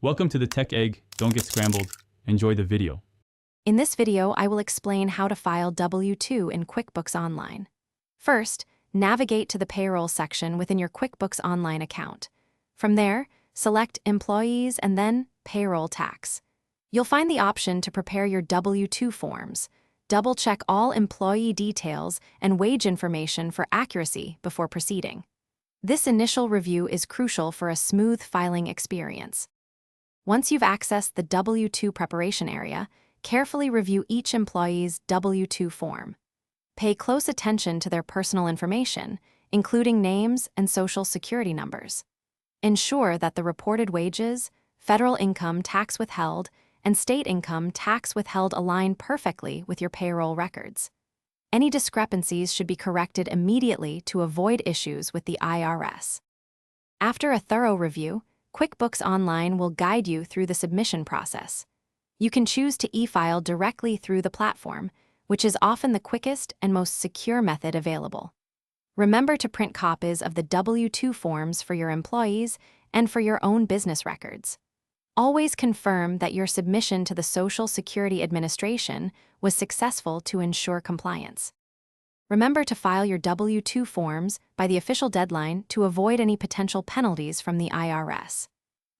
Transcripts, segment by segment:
Welcome to the Tech Egg. Don't get scrambled. Enjoy the video. In this video, I will explain how to file W-2 in QuickBooks Online. First, navigate to the Payroll section within your QuickBooks Online account. From there, select Employees and then Payroll Tax. You'll find the option to prepare your W-2 forms. Double-check all employee details and wage information for accuracy before proceeding. This initial review is crucial for a smooth filing experience. Once you've accessed the W-2 preparation area, carefully review each employee's W-2 form. Pay close attention to their personal information, including names and social security numbers. Ensure that the reported wages, federal income tax withheld, and state income tax withheld align perfectly with your payroll records. Any discrepancies should be corrected immediately to avoid issues with the IRS. After a thorough review, QuickBooks Online will guide you through the submission process. You can choose to e-file directly through the platform, which is often the quickest and most secure method available. Remember to print copies of the W-2 forms for your employees and for your own business records. Always confirm that your submission to the Social Security Administration was successful to ensure compliance. Remember to file your W-2 forms by the official deadline to avoid any potential penalties from the IRS.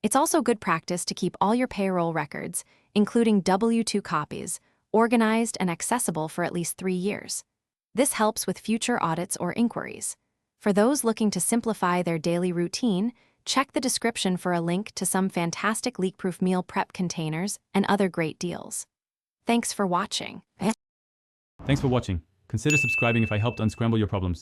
It's also good practice to keep all your payroll records, including W-2 copies, organized and accessible for at least 3 years. This helps with future audits or inquiries. For those looking to simplify their daily routine, check the description for a link to some fantastic leak-proof meal prep containers and other great deals. Thanks for watching. Thanks for watching. Consider subscribing if I helped unscramble your problems.